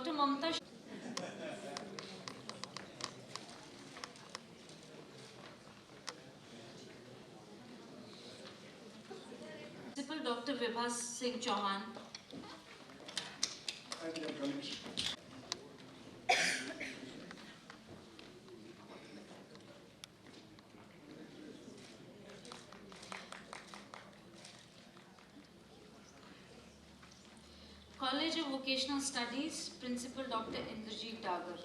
Dr. Mamta, Principal Dr. Vibhas Singh Chauhan, College of Vocational Studies, Principal Dr. Indrajit Dagar.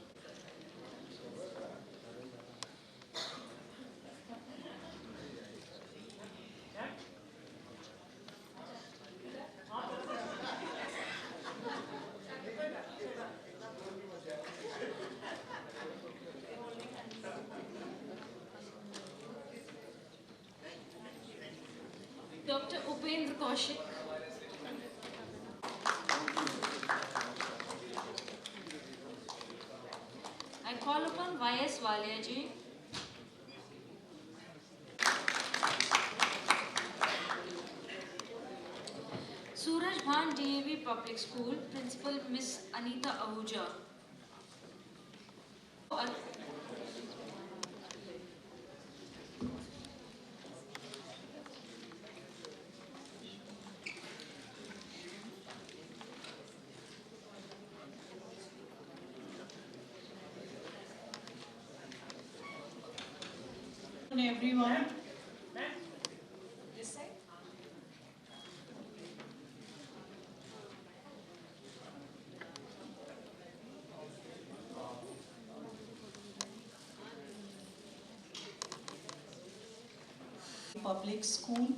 Dr. Upendra Kaushik, I call upon Y.S. Walia ji, Suraj Bhan DAV Public School, Principal Miss Anita Ahuja. Everyone. Public School,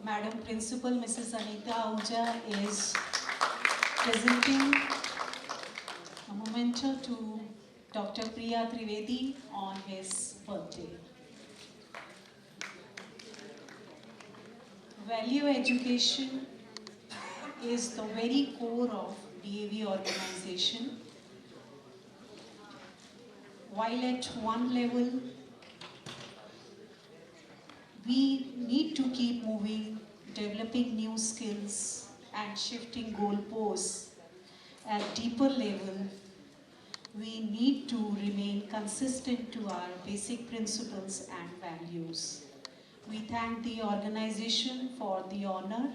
Madam Principal Mrs. Anita Ahuja is presenting a memento to Dr. Priya Trivedi on his birthday. Value education is the very core of DAV organization. While at one level, we need to keep moving, developing new skills and shifting goalposts. At deeper level, we need to remain consistent to our basic principles and values. We thank the organization for the honor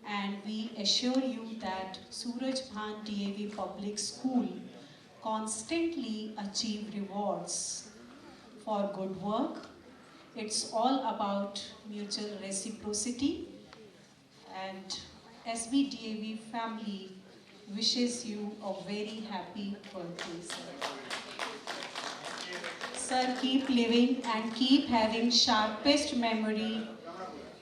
and we assure you that Suraj Bhan DAV Public School constantly achieve rewards for good work. It's all about mutual reciprocity, and SBDAV family wishes you a very happy birthday, sir. Sir, keep living and keep having sharpest memory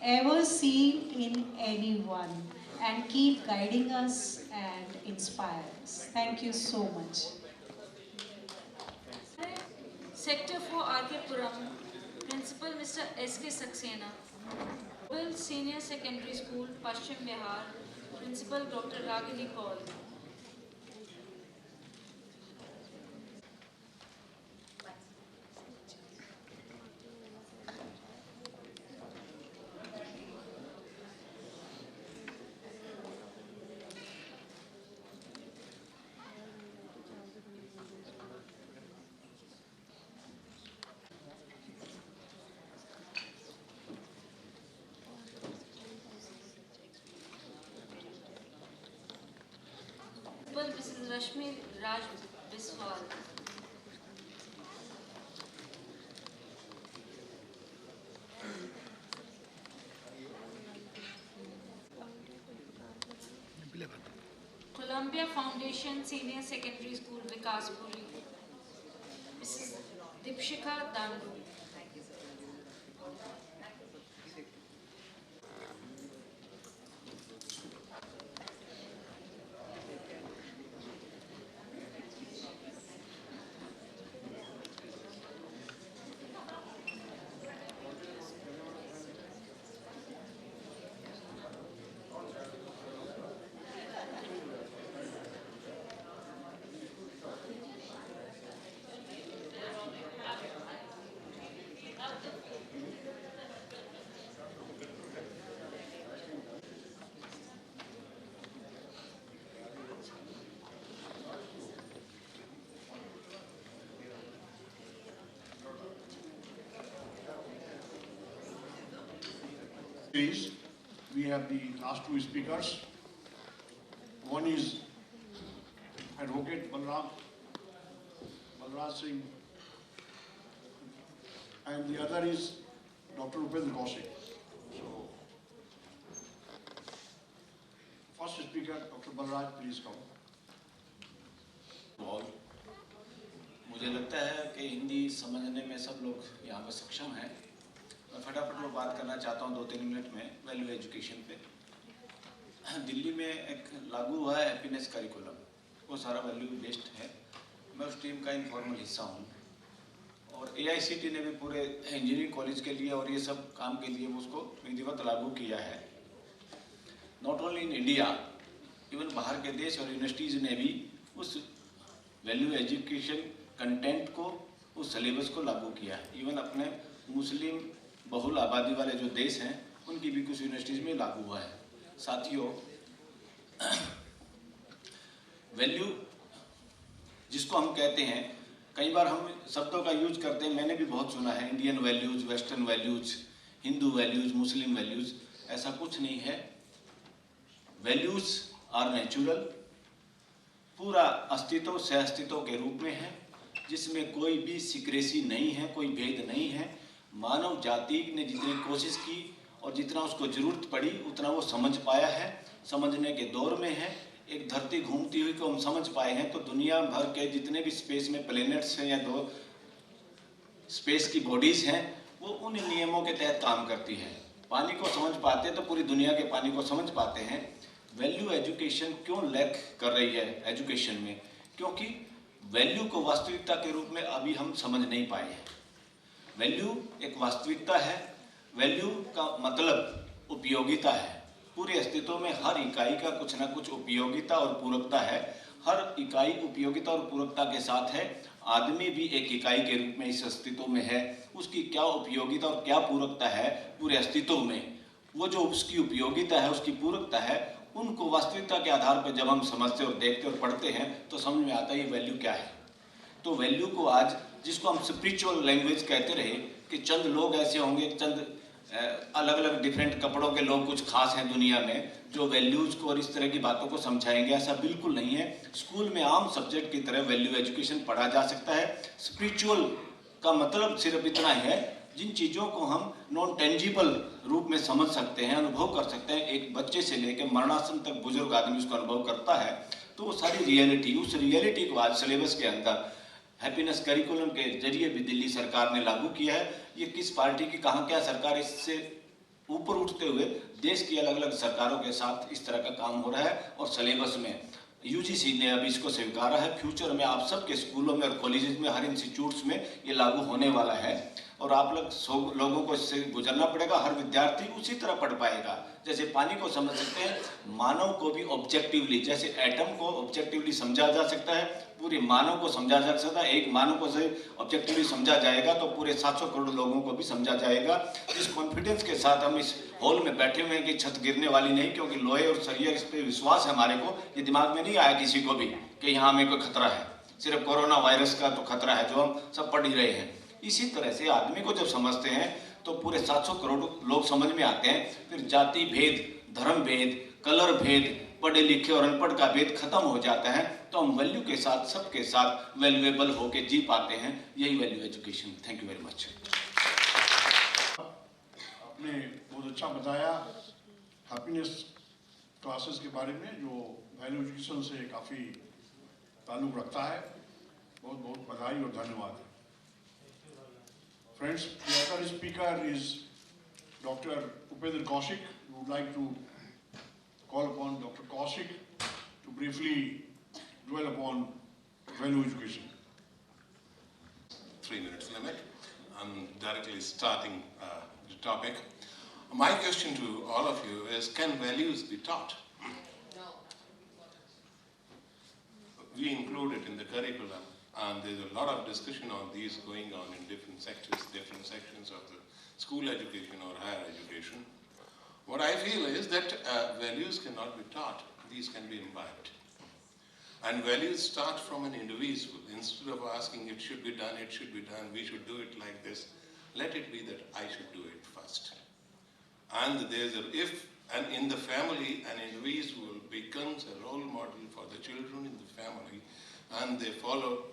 ever seen in anyone, and keep guiding us and inspire us. Thank you so much. Sector 4 R.K. Puram, Principal Mr. S.K. Saxena. Global Senior Secondary School, Paschim Bihar, Principal Dr. Ragini Kaul. Principal Mrs. Rashmi Raj Biswal. Columbia Foundation Senior Secondary School, Vikaspuri. Mrs. Dipshika Dandu. Please, we have the last two speakers. One is Advocate Balraj Singh, and the other is Dr. Upendra Kaushik. So, first speaker, Dr. Balraj, please come. मुझे लगता है कि हिंदी समझने में सब लोग यहाँ पर सक्षम हैं। मैं फटाफट वो बात करना चाहता हूँ 2-3 मिनट में वैल्यू एजुकेशन पे। दिल्ली में एक लागू हुआ है हैप्पीनेस करिकुलम, वो सारा वैल्यू बेस्ड है। मैं उस टीम का इनफॉर्मल हिस्सा हूँ और AICT ने भी पूरे इंजीनियरिंग कॉलेज के लिए और ये सब काम के लिए उसको विधिवत लागू किया है। Not only in India, even बाहर के देश और यूनिवर्सिटीज़ ने भी उस वैल्यू एजुकेशन कंटेंट को, उस सिलेबस को लागू किया है। इवन अपने मुस्लिम बहुल आबादी वाले जो देश हैं उनकी भी कुछ यूनिवर्सिटीज़ में लागू हुआ है। साथियों, वैल्यू जिसको हम कहते हैं, कई बार हम शब्दों का यूज करते हैं, मैंने भी बहुत सुना है Indian values, western values, Hindu values, Muslim values. ऐसा कुछ नहीं है। वैल्यूज़ आर नेचुरल, पूरा अस्तित्व सह अस्तित्व के रूप में है, जिसमें कोई भी सीक्रेसी नहीं है, कोई भेद नहीं है। मानव जाति ने जितनी कोशिश की और जितना उसको ज़रूरत पड़ी उतना वो समझ पाया है, समझने के दौर में है। एक धरती घूमती हुई को हम समझ पाए हैं तो दुनिया भर के जितने भी स्पेस में प्लैनेट्स हैं या दो स्पेस की बॉडीज़ हैं वो उन नियमों के तहत काम करती है। पानी को समझ पाते हैं तो पूरी दुनिया के पानी को समझ पाते हैं। वैल्यू एजुकेशन क्यों लैक कर रही है एजुकेशन में? क्योंकि वैल्यू को वास्तविकता के रूप में अभी हम समझ नहीं पाए हैं। वैल्यू एक वास्तविकता है। वैल्यू का मतलब उपयोगिता है। पूरे अस्तित्व में हर इकाई का कुछ ना कुछ उपयोगिता और पूरकता है। हर इकाई उपयोगिता और पूरकता के साथ है। आदमी भी एक इकाई के रूप में इस अस्तित्व में है। उसकी क्या उपयोगिता और क्या पूरकता है पूरे अस्तित्व में, वो जो उसकी उपयोगिता है, उसकी पूरकता है, उनको वास्तविकता के आधार पर जब हम समझते और देखते और पढ़ते हैं तो समझ में आता है ये वैल्यू क्या है। तो वैल्यू को आज, जिसको हम स्पिरिचुअल लैंग्वेज कहते रहे कि चंद लोग ऐसे होंगे, चंद अलग अलग डिफरेंट कपड़ों के लोग कुछ खास हैं दुनिया में जो वैल्यूज़ को और इस तरह की बातों को समझाएंगे, ऐसा बिल्कुल नहीं है। स्कूल में आम सब्जेक्ट की तरह वैल्यू एजुकेशन पढ़ा जा सकता है। स्पिरिचुअल का मतलब सिर्फ इतना ही है, जिन चीज़ों को हम नॉन टेंजिबल रूप में समझ सकते हैं, अनुभव कर सकते हैं। एक बच्चे से लेकर मरणासन तक बुजुर्ग आदमी उसको अनुभव करता है, तो वो सारी रियलिटी, उस रियलिटी को आज सिलेबस के अंदर हैप्पीनेस करिकुलम के जरिए भी दिल्ली सरकार ने लागू किया है। ये किस पार्टी की कहाँ क्या सरकार, इससे ऊपर उठते हुए देश की अलग अलग सरकारों के साथ इस तरह का काम हो रहा है। और सिलेबस में UGC ने अभी इसको स्वीकारा है। फ्यूचर में आप सबके स्कूलों में और कॉलेजेस में, हर इंस्टीट्यूट्स में ये लागू होने वाला है और आप लोगों को इससे गुजरना पड़ेगा। हर विद्यार्थी उसी तरह पढ़ पाएगा। जैसे पानी को समझ सकते हैं, मानव को भी ऑब्जेक्टिवली, जैसे एटम को ऑब्जेक्टिवली समझा जा सकता है, पूरे मानव को समझा जा सकता है। एक मानव को से ऑब्जेक्टिवली समझा जाएगा तो पूरे 700 करोड़ लोगों को भी समझा जाएगा। इस कॉन्फिडेंस के साथ हम इस हॉल में बैठे हुए हैं कि छत गिरने वाली नहीं, क्योंकि लोहे और सरिया, इस पर विश्वास है हमारे को। ये दिमाग में नहीं आया किसी को भी कि यहाँ हमें कोई खतरा है। सिर्फ कोरोना वायरस का तो खतरा है जो हम सब पढ़ ही रहे हैं। इसी तरह से आदमी को जब समझते हैं तो पूरे 700 करोड़ लोग समझ में आते हैं। फिर जाति भेद, धर्म भेद, कलर भेद, पढ़े लिखे और अनपढ़ का भेद खत्म हो जाता है। तो हम वैल्यू के साथ, सबके साथ वैल्यूएबल होके जी पाते हैं। यही value education. Thank you very much. आपने बहुत अच्छा बताया हैप्पीनेस क्लासेस के बारे में, जो वैल्यू एजुकेशन से काफ़ी ताल्लुक़ रखता है। बहुत बहुत बधाई और धन्यवाद। Friends, the other speaker is Dr. Upendra Kaushik. We would like to call upon Dr. Kaushik to briefly dwell upon value education. 3 minutes limit. I'm directly starting the topic. My question to all of you is, can values be taught? No. We include it in the curriculum. And there's a lot of discussion on these going on in different sections of the school education or higher education. What I feel is that values cannot be taught. These can be imbibed. And values start from an individual. Instead of asking it should be done, we should do it like this, let it be that I should do it first. And if and in the family an individual becomes a role model for the children in the family and they follow,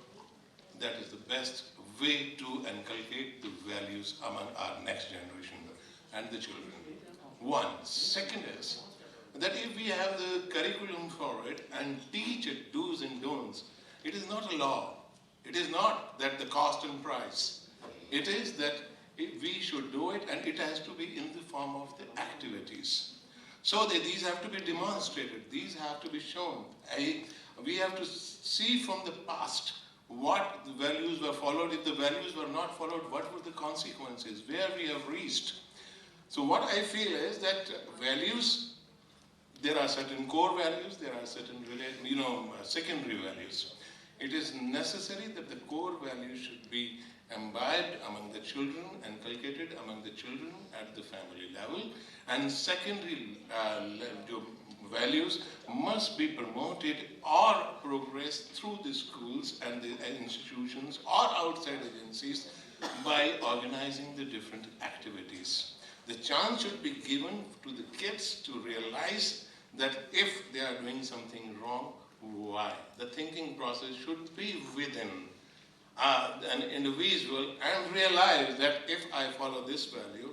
that is the best way to inculcate the values among our next generation and the children. One. Second is that if we have the curriculum for it and teach it do's and don'ts, it is not a law. It is not that the cost and price. It is that we should do it, and it has to be in the form of the activities. So these have to be demonstrated. These have to be shown. We have to see from the past what the values were followed. If the values were not followed, what were the consequences? Where we have reached. So what I feel is that values, there are certain core values, there are certain secondary values. It is necessary that the core values should be imbibed among the children, inculcated among the children at the family level, and secondary values must be promoted or progressed through the schools and the institutions or outside agencies by organizing the different activities. The chance should be given to the kids to realize that if they are doing something wrong, why? The thinking process should be within an individual and realize that if I follow this value,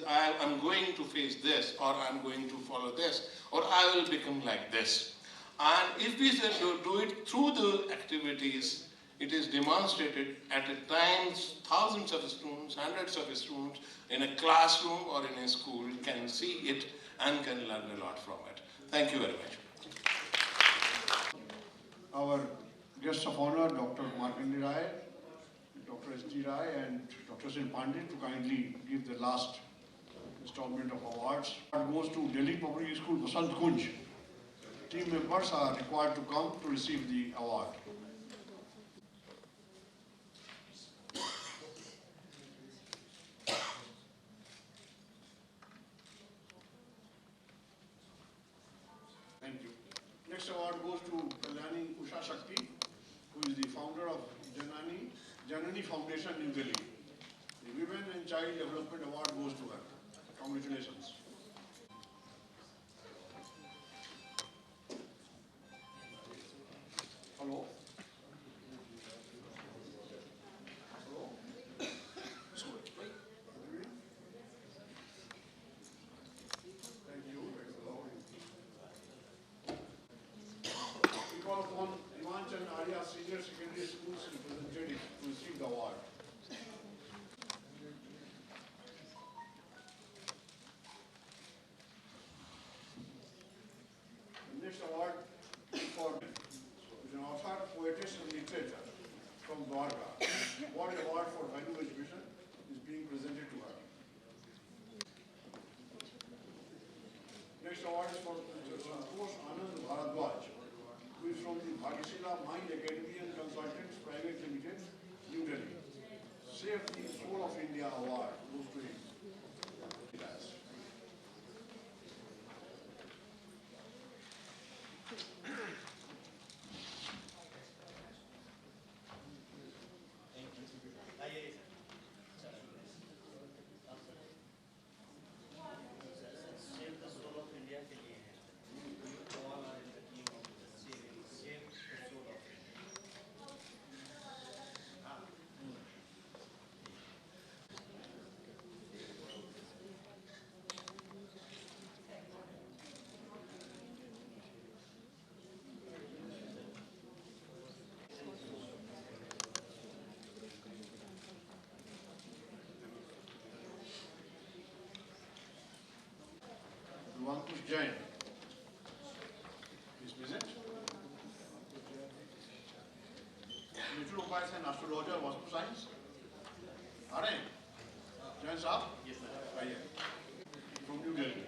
I'm going to face this, or I'm going to follow this, or I will become like this. And if we do it through the activities, it is demonstrated at a time, thousands of students, hundreds of students in a classroom or in a school can see it and can learn a lot from it. Thank you very much. Our guests of honor, Dr. Markandeya Rai, Dr. S.D. Rai, and Dr. Sin Pandit, to kindly give the last installment of awards. Award goes to Delhi Public School Basant Kunj. Team members are required to come to receive the award. Thank you. Next award goes to Kalyani Usha Shakti, who is the founder of Janani Foundation, New Delhi. The Women and Child Development Award goes to her. Congratulations. Hello. Hello. Thank you. We call upon Himachal Arya Senior Secondary School's representative to receive the award. The next award is an author, poetess, and literator from Dwarka. World Award for Value Education is being presented to her. Next award is for Santosh Anand Bharadwaj, who is from the Bhagasila Mind Academy and Consultants Private Limited, New Delhi. Save the Soul of India Award goes to him. Ankush Jain is present. Naturopath and astrologer, Vastu Science. Are you? Jain Saab? Yes, sir. Right here. From New Delhi.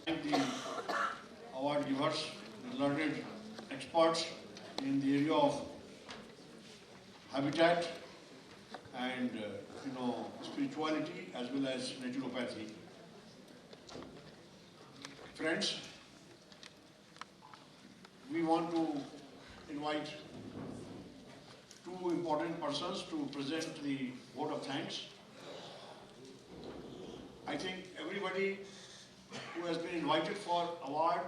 The award givers, learned experts in the area of habitat, and spirituality as well as naturopathy. Friends, we want to invite two important persons to present the vote of thanks. I think everybody who has been invited for award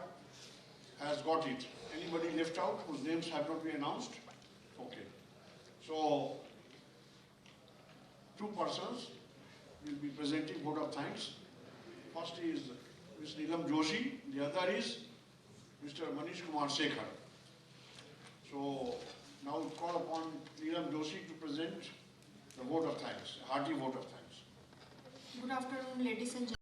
has got it. Anybody left out whose names have not been announced? Okay. So, two persons will be presenting vote of thanks. First is Ms. Neelam Joshi, the other is Mr. Manish Kumar Sekhar. So, now we call upon Neelam Joshi to present the vote of thanks, a hearty vote of thanks. Good afternoon, ladies and gentlemen.